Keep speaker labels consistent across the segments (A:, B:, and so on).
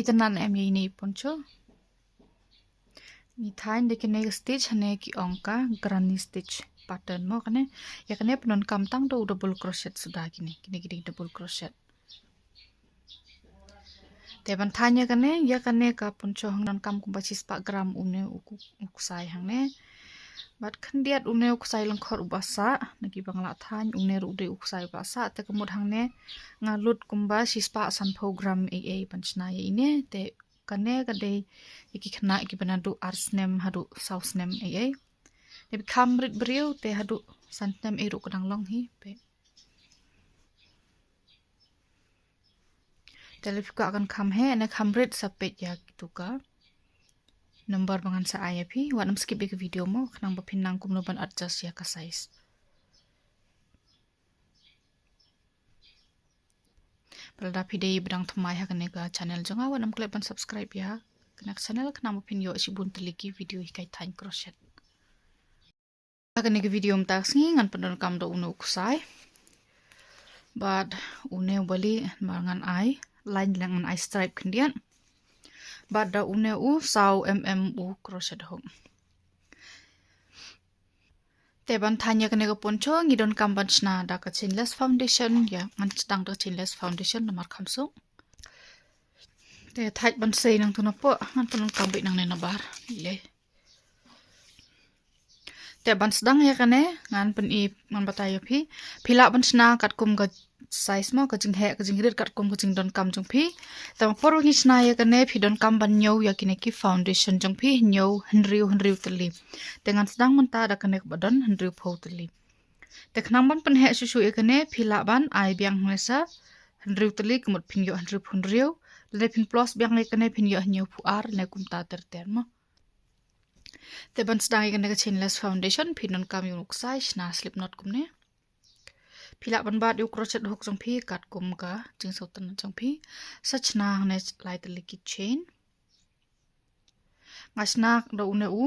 A: itanan em ini poncho ni thain de kene stitch hane ki ongka granny stitch pattern mo kane ya kane penon kam tang do double crochet sudah kini double crochet teban thanya kane ya kane ka poncho hangnan kam kumba 4 gram une ukusai hangne bat khandiat une ukusai langkhor ubasa nagi bangla than une rude ukusai ubasa te kemud hangne ngalut kumba 4 sanpho gram AA panchna ye ine te kane kade iki khna iki banadu arsnem hadu sausnem AA te kamrit brio te hadu santem eru kadang long hi pe telefika akan kam he ane kamrit sapet ya gitu ka number bangan sa IAP wanam skip ke video mo kenang bapinang kumnoban adjust ya ka size pelda pidei bedang thmai ha kane ka channel jonga wanam klik ban subscribe ya kenak channel kenang bapin yo sibun teliki video hikai thain crochet kane ke video mta sngi ngan pendon kam do unu kusai but une bali mangan ai line lengan ai stripe kendian bada une u sau u crochet home teban thanya kane ka poncho ngidon kamban chna da ka chinless foundation ya ngan stang da chinless foundation namar khamso te thait ban sei nang tuna po ngan ton kambi nang ne nabar le te ban sedang ya kane ngan pen I man batayo phi phila ban chna kat kum ka size mo ka jing he ka jing red kat kum ka jing don kam jong phi tam por ngi chna ya kane phi don kam ban nyo ya kine ki foundation jong phi nyo henriu teli dengan sedang menta da kane badan henriu phau teli te khnang ban pen he su ya kane phila ban ai biang hmesa henriu teli kemut phin yo henriu le phin plus biang le kane phin yo nyo phu ar le kum ta ter mo te ban sedang ya kane ka chinless foundation phi don kam yuk size na slip knot kumne phila ban bat yu crochet hook jong phi kat kum ka jing so tan jong phi sachna hne lai teli ki chain ngasna do une u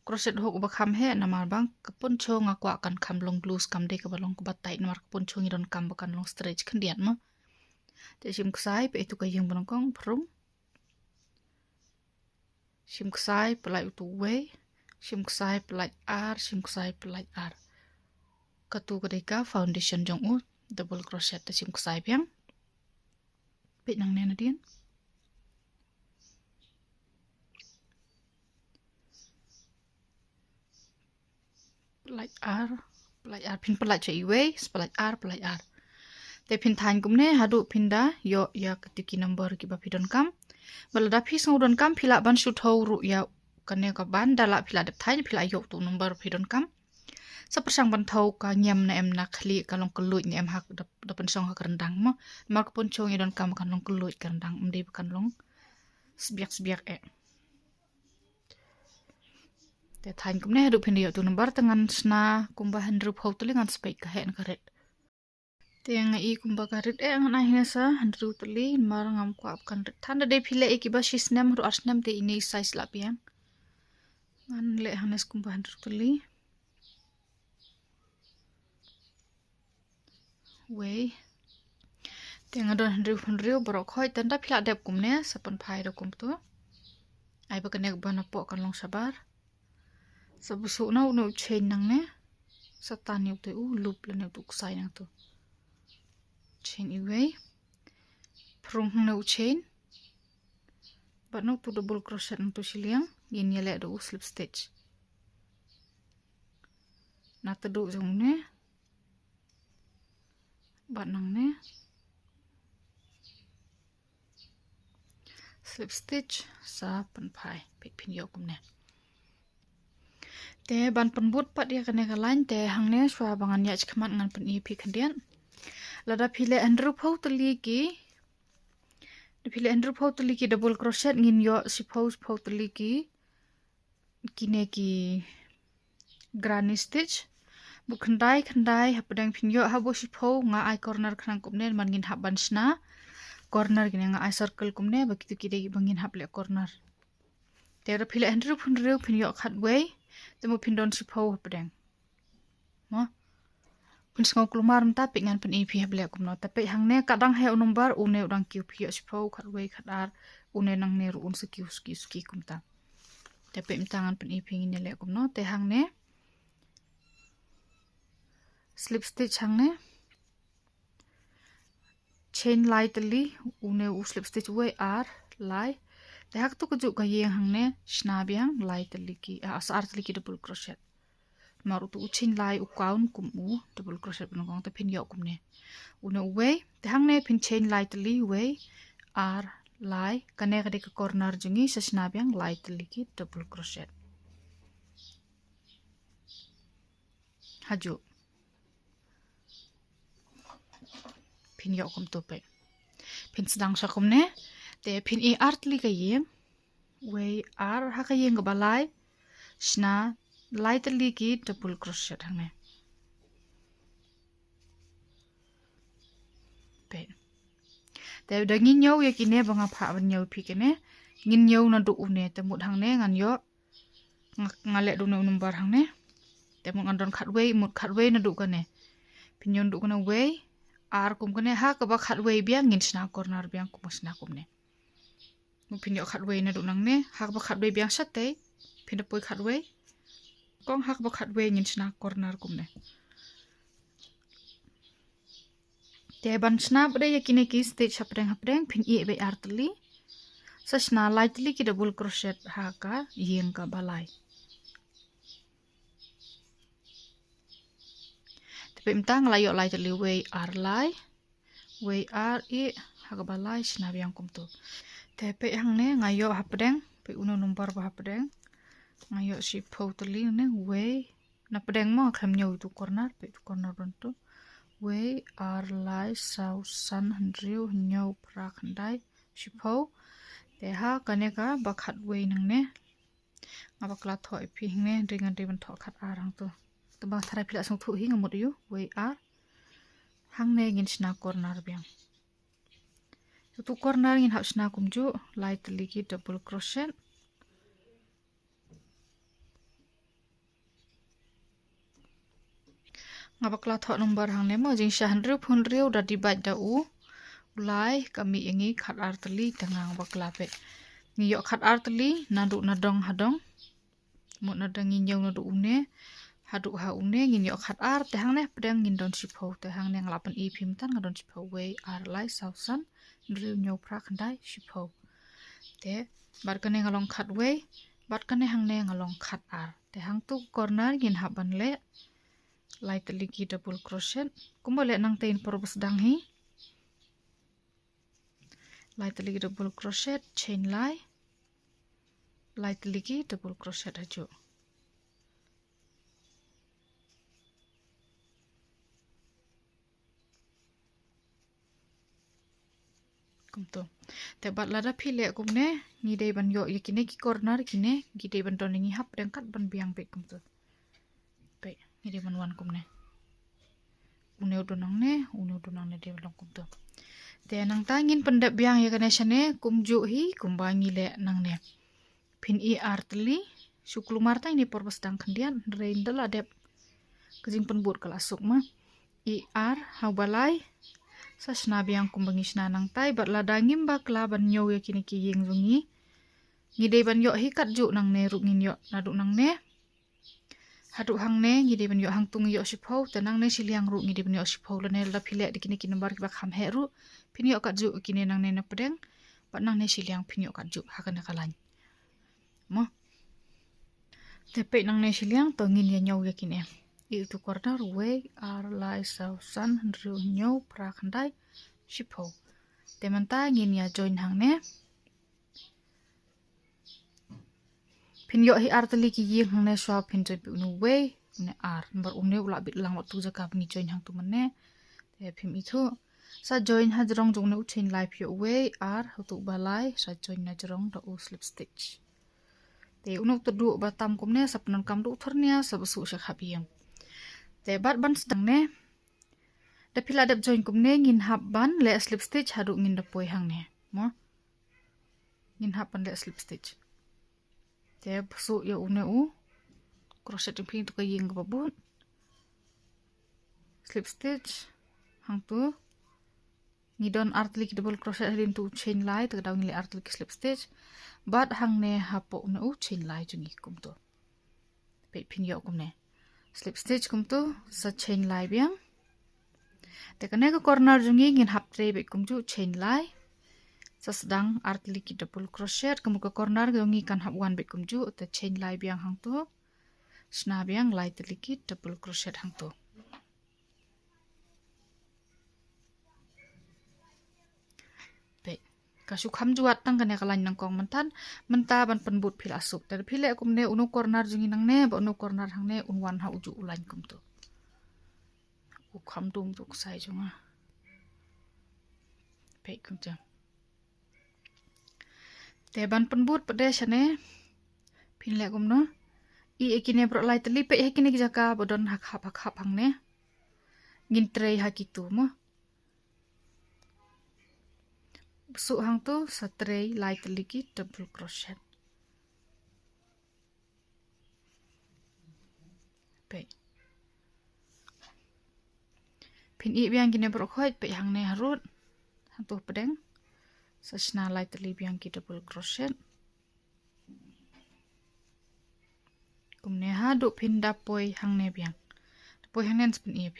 A: crochet hook ba kham he namar bang kapun chonga kwa kan kham long loose kam de ka balong ko batai namar kapun chongi don kam ba kan long stretch khandian ma te sim ksai pe tu ka yeng balong kong phrum sim ksai pelai tu we sim ksai pelai ar sim ksai pelai ar katu kadeka foundation jong u double crochet te sim ksai biang pe nang ne na din pelai ar pin pelai chai we pelai ar te pin than kumne hadu pinda yo ya ketiki number ki ba pidon kam balada phi songdon kam phila ban shu thau ru ya kane ka ban dala phila dep thain phila yo tu number pidon kam sapersang ban thau ka nyam na em na khli ka long keluj ni em hak da pen song ka rendang mo mar ka pun chong idon kam kan long keluj ka rendang mde kan long sbiak te thain kumne hadu phin yo tu number tangan sna kumba handru phau tu lingan spek ka hen ka ret tiang I kumba karit ngan ahina sa handru tuli mar ngam ko ap kan thanda de phile e ki ba shisnem ru arsnem te ini size la piang ngan le hanes kumba handru tuli we tiang adon handru borok khoi tanda phila dep kumne sapan phai ro kum tu ai ba kanek bana po kan long sabar sabusu na unu chain nang ne satan yu te u loop le ne tu sai nang tu chain iway prong no chain but no to double crochet nang tu siliang yin yele do slip stitch na ta do jong ne but nang ne slip stitch sa pan phai pin yo kum ne te ban penbut pat dia kane ka line te hangne swa bangan ya chkhmat ngan pen ip khandian lada phile andrew phau tali ki double crochet ngin yo suppose phau tali ki kine ki granny stitch bu khandai hapadang phin yo habo siphau nga ai corner khnang kumne man ngin haban sna corner gine nga ai circle kumne bakitu ki dei bangin haple corner te ra phile andrew phin yo khat way temu phin don siphau hapadang mo kun sngau kelumar mta pe ngan pen ip hablek kumno tapi hang ne kadang he number une udang kiu phi sipho khat wei khat ar une nang ne ru un ski kumta tapi mta ngan pen ip ngin le kumno te hang ne slip stitch hang ne chain lightly une u slip stitch wei ar lai te hak tu kuju ka yeng hang ne shna biang lightly ki asar tli ki double crochet maru tu chain lai u kaun kum u double crochet penong te pin yo kum ne une wei te hang ne pin chain lightly wei ar lai kane ka de corner jungi sa shna biang lightly ki double crochet haju pin yo kum to pe pin sedang sa kum ne te pin e artli ka yeng wei ar ha ka yeng ga balai shna lightly ki double crochet hang ne pe te da ngin yo ye ki ne banga pha ban yo phi ke ne ngin yo na du une te mut hang ne ngan yo ngale du no number hang ne te mut ngandon khat wei na du ka ne pin yon du ka na wei ar kum ka ne ha ka ba khat wei biang ngin sna corner biang kum sna kum ne mu pin yo khat wei na du nang ne ha ka ba khat wei biang sat te pin da poi khat wei kong hak ba khat wei ngin sna corner kum ne te ban sna bde yakine ki stitch hapreng pin e be artli sa sna lightly ki double crochet ha ka yeng ka balai te pim tang la yo lightly wei ar e ha ka balai sna biang kum tu te pe hang ne ngayo hapreng pe uno number ba hapreng ngayo si totally ne wei na pedeng mo kham nyu tu corner pe tu corner don tu wei ar lai sau san handriu nyu pra khandai si pho te ha kane ka ba khat wei nang ne ngaba kla thoi phi ne ringan de ban tho khat arang tu ba thara phila song thu hi ngamut yu wei ar hang ne ngin sna corner biang tu corner ngin hap sna kumju lightly ki double crochet ngabakla thok number hang ne mo jing shan riu da divide da u ulai kami ingi khat artli tangang bakla pe ni yo khat artli na du na dong hadong mo na dang ngi nyau na du une hadu ha une ngin yo khat ar te hang ne pedang ngin don sipho te hang ne nglapan e phim tan ngadon sipho wei ar lai sausan riu nyau pra khandai sipho te bar kane ngalong khat wei bar kane hang ne ngalong khat ar te hang tu corner ngin haban le lightly ki double crochet kumole nang tein porobus dang hi lightly ki double crochet chain lai lightly ki double crochet haju kumto te bat lada phile kumne ni dei ban yo yakine ki corner kine gi dei ban ton ngi hap deng kat ban biang pe kumto pe ni dei ban wan kumne une udonang ne dei ban kumto te nang tangin pendap biang ya kane shane kumju hi kumbangi le nang ne pin e artli suklu marta ini porbas dang khandian reindel adep kejing penbut kala sukma e ar haubalai sasna biang kumbangi sna nang tai bat ladangim bakla ban nyo ya kini ki yeng zungi ngidei ban yo hi kat ju nang ne ru ngin yo nadu nang ne hadu hang ne ngidei ban yo hang tung yo sipho tenang ne siliang ru ngidei ban yo sipho le ne la phile dikini ki number ki ba kham he ru pin yo kat ju kini nang ne na pedeng bat nang ne siliang pin yo kat ju hakana kalan mo tepe nang ne siliang to ngin ya nyaw ya kini itu corner wei ar lai sau san riu nyau pra khandai sipho temanta ngin ya join hang ne pin yo hi artli ki yeng hang ne swa pin join pu nu wei ne ar number umne ula bit lang tu jaka ni join hang tu manne te phim i thu sa join ha jrong jong ne u chain lai phi wei ar tu balai sa join na jrong da u slip stitch te unuk tu du batam kumne sapnan kam du thornia sabsu sha khabiam te bat ban stang ne da phila dap join kumne ngin hap ban le slip stitch hadu ngin da poi hang ne mo ngin hap ban le slip stitch te su ya une u crochet pin tu ka yeng ba bun slip stitch hang tu ngidon artlik double crochet harin tu chain line tegadaw ngili artlik slip stitch bat hang ne hapo na u chain line jungi kum tu pe pin yo kum ne slip stitch kum tu sa chain line biang te kane ka corner jungi ngin hap tre be kum ju chain line sa sedang artlik double crochet kum ka corner jungi kan hap one be kum ju te chain line biang hang tu sna biang line teliki double crochet hang tu kasuk ham juat tang kane kalan nang kong menta ban penbut pil asuk dari pile kum ne unu corner jungi nang ne ba unu corner hang ne unwan ha uju ulan kum tu u kham tum tu sai junga pe kum tu te ban penbut pede shane pile kum no I ekine pro lai teli pe ekine jaka bodon hak hap hang ne ngin trei hakitu mo su hang tu satray light liki double crochet pe pin I biang kine berkhoi pe hang ne harut hang tu pedeng sasna light li biang ki double crochet kumne ha do pin da poi hang ne biang poi hang nen spin ep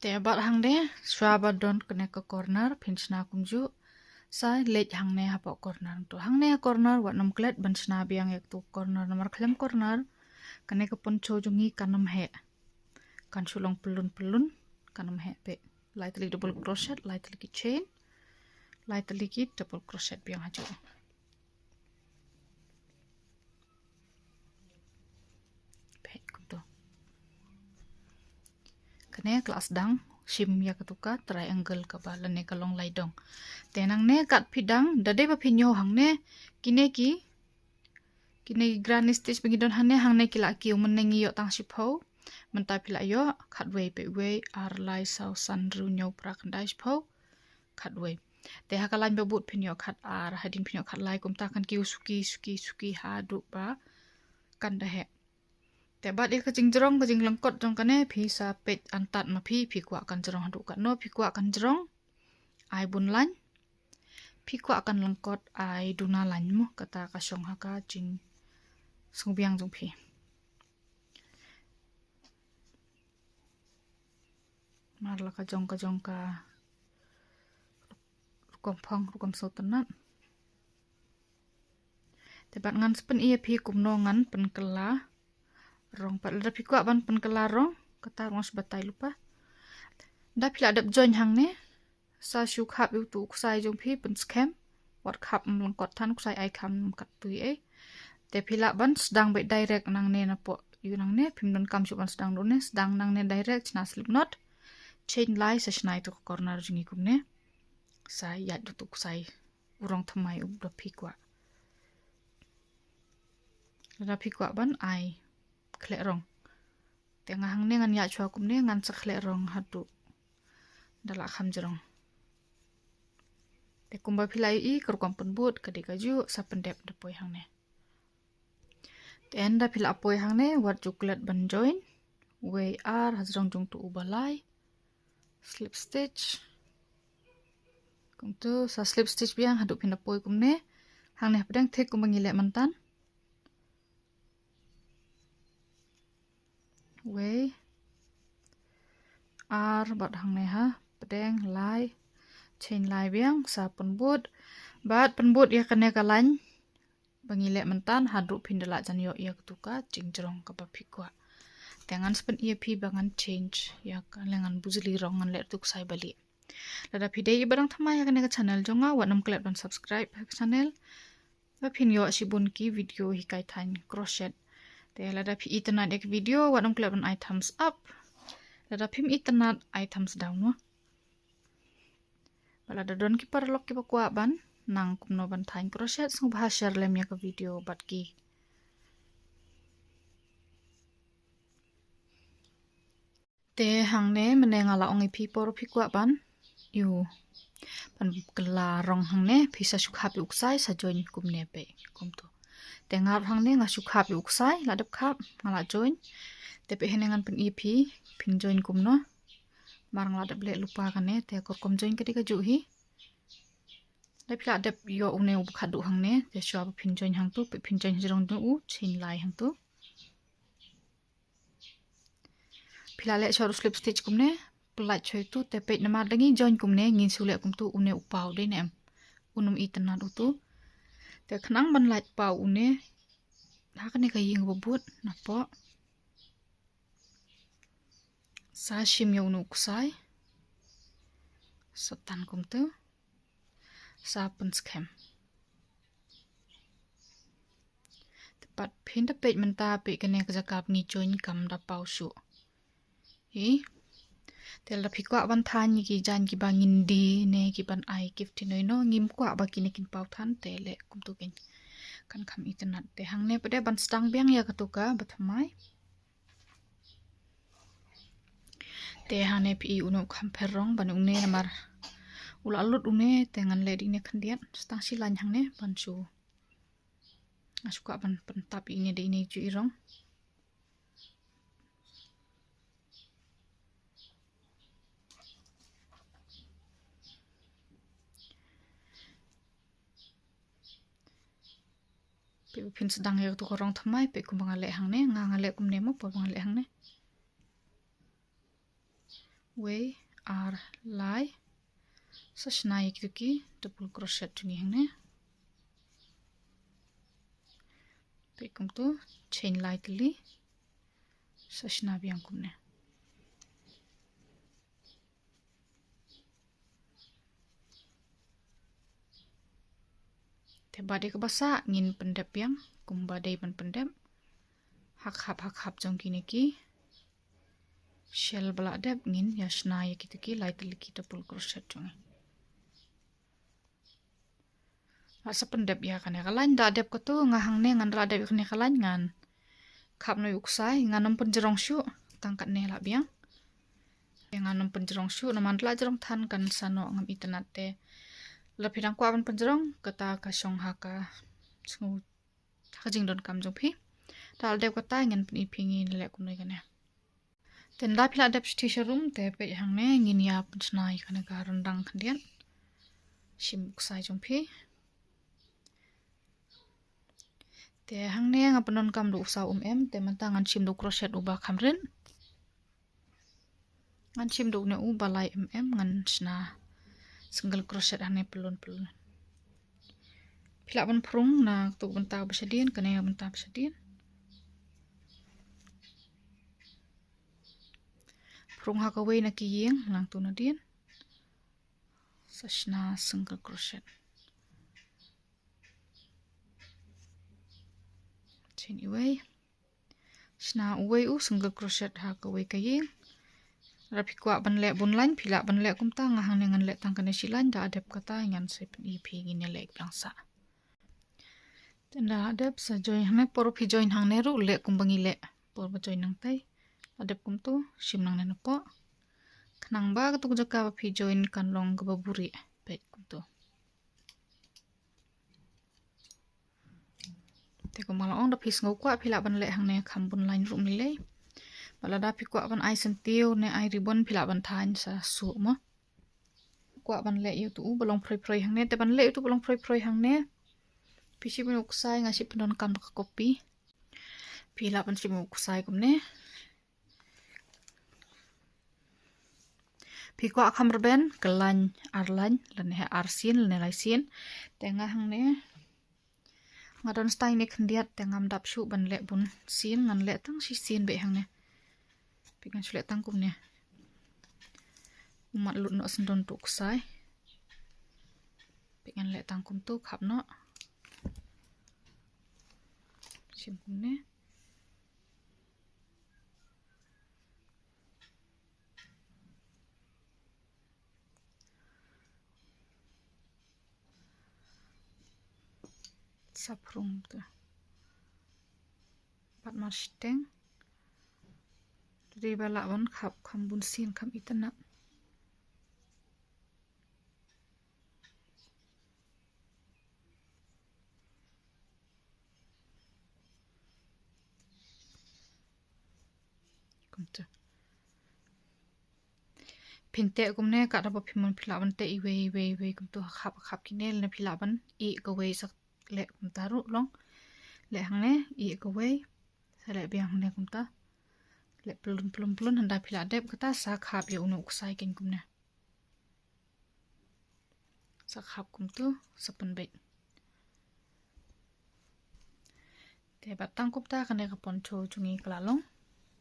A: te bat hang de swaba don kene ke corner pinsna kumju sai lej hang ne hapo corner tu hang ne corner wat nam klet ban sna biang ek tu corner nomor klem corner kene ke poncho jungi kanam he kan sulong pelun kanam he pe lightly double crochet lightly ki chain lightly ki double crochet biang haju pe kumtu kene kelas dang shim ya ketuka triangle ka balan ne kalong laidong tenang ne kat pidang dade ba pinyo hang ne kine granny stitch bengidon hane hang ne kila ki umen yo tang shipho menta pila yo kat way pe way ar lai sau san ru nyo pra kandai shipho kat way te hakalan bebut pinyo kat ar hadin pinyo kat lai kum ta kan ki suki ha du ba kan da he te bat ik kajing jerong kajing lengkot jong kane phi sa pet antat ma phi kwa kan jerong hadu kan no phi kwa kan jerong ai bun lan phi kwa kan lengkot ai duna lan mu kata ka song haka jing sungbiang jong phi marla ka jong ka rukom so tenat te bat ngan spen ia phi kum no ngan pen kela rong pat lada pi kwa ban pen kelarong kata rong sebatai lupa da pila adap join hang ne sa shu khap yu tu kusai jong phi pen scam wat khap melengkot tan kusai ai kham kat tui te pila ban sedang be direct nang ne na po yu nang ne pim don kam shu ban sedang do ne sedang nang ne direct na slip knot chain line sa snai tu corner jingi kum ne sa ya du tu kusai urong thamai u da pi kwa lada pi kwa ban ai klek rong tengah hang ne ngan ya chua kum ne ngan sa klek rong hatu dala kham jerong te kumba philai I kerukam penbut kadika ju sa pendep de poi hang ne te enda phila poi hang ne wat juklet ban join way ar hazrong jung tu ubalai slip stitch kum tu sa slip stitch biang hadu phinda poi kum ne hang ne pedang thek kum ngile mantan way ar bat hang ne ha pedeng lai chain lai biang sa penbut bat penbut ya kene kalan bangile mentan hadu phindala janyo ya ketuka jingjerong ka bapikwa tengan spen ia pi bangan change ya kalengan bujli rongan le tuk sai bali lada pidei barang thamai ya kene ka channel jonga wanam klep dan subscribe ka channel ba phinyo asibun ki video hikai than crochet te lada phi itana ek video wanam klep dan I thumbs up lada phim itana I thumbs down no balada don ki parlok ki bakwa ban nang kumno ban thain crochet sung bha share lem ya ka video bat ki te hang ne menenga la ongi phi por phi kwa ban yu pan kala rong hang ne phi sa sukha pi uksai sa join kum ne pe kum to Tengah hang ne ngasu khap yu ksai ladap khap ngala join. Tepe henengan pen EP pin join kum no. Marang ladap le lupa kan ne te kor kom join ketika juhi. Tapi ladap yo une u khadu hang ne te shwa pin join hang tu pin join jirong tu u chin lai hang tu. Pila le shwa slip stitch kum ne pelat choy tu tepe nama dangi join kum ne ngin sule kum tu une upau de nem. Unum itenat tu. Te kenang ban light pau une. Hakan ne kaying bobut napo. Sa shim yo unu kusai. Sotan kum tu. Sa pun skem. Tepat pinda pej menta pej kene kejakap ngi join kam da pau su. Hi. Tel da pikwa ban than ki jan ki bangin di ne ki ban ai gift no no ngim kwa ba ki ne kin pau than tele kum tu ken. Kan kam itenat te hang ne pede ban stang biang ya katuka bathamai. Te hane pi uno kamperong ban une namar ulalut une tengan le ding ne khandian stang silan hang ne ban su asuka ban pentap ini de ini ju irong pe pin sedang ya tu korong thamai pe kum bangale hang ne nga ngale kum ne mo po bangale hang ne we are lai sashnai ki double crochet ni hang ne pe kum tu chain lightly sashna biang kum ne te bade ke basa ngin pendep yang kum bade ban pendep hak hap jong kini ki shell bala dep ngin yashna ya ki lightly ki double crochet jong asa pendep ya kan kalan da dep ko tu ngahang ne ngan ra dep ne kalan ngan khap no yuksai nganam penjerong shu tangkat ne la biang nganam penjerong shu naman la jerong than kan sano ngam itenat te lapirang kwa ban penjerong kata ka song haka sungu thajing don kam jong phi dal dep kata ngan pi phingi le kum noi kan ten la phila dep station room te pe hang ne ngin ya pnai kan ka randang khandian sim ksai jong phi te hang ne nga panon kam du sa em te man tangan chim du crochet uba khamrin ngan chim du ne u balai ngan sna single crochet hane pelun phila ban prung na tu ban ta basadian kane ban ta basadian prung ha ka we na ki yeng lang tu na dien sashna single crochet anyway sna uwe u single crochet ha ka we kayeng rapi kwa ban le bun line phila ban le kum ta nga hang ngan le tang kan silan da adep kata ngan se pi phi ngin le plangsa tenda adep sa join hame por phi join hang ne ru le kum bangi le por ba join nang tai adep kum tu sim nang ne po khnang ba tu jaka phi join kan long ga buri pe kum tu te ko mala ong da phis ngau kwa phila ban le hang ne kham bun line rum ni le bala da phi kwa ban ai sentiu ne ai ribbon phila ban than sa su ma kwa ban le yu tu bolong phroi hang ne te ban le tu bolong phroi hang ne pisi bin uksai ngasi penon kam ka kopi phila ban sim uksai kum ne phi kwa kham ben kelan arlan lan he arsin lan lai sin tenga hang ne ngadon stai ne khndiat tengam dap shu ban le bun sin ngan le tang si sin be hang ne pikan chule tang kum ne umat lut no sendon tuk sai pikan le tang kum tu khap no sim kum ne saprung tu pat mar steng dari bala wan khap kham bun sin kham itana kum tu pinte kum ne ka da phi mon phila ban te i we kum tu khap kinel na phila ban i ko we sak le kum ta ru long le hang ne i ko we sa le biang ne kum ta le plun handa phila dep ka ta sa khap ye unu ksai ken kum ne sa khap kum tu sapan be te batang kum ta ka ne ka pon cho chungi kala long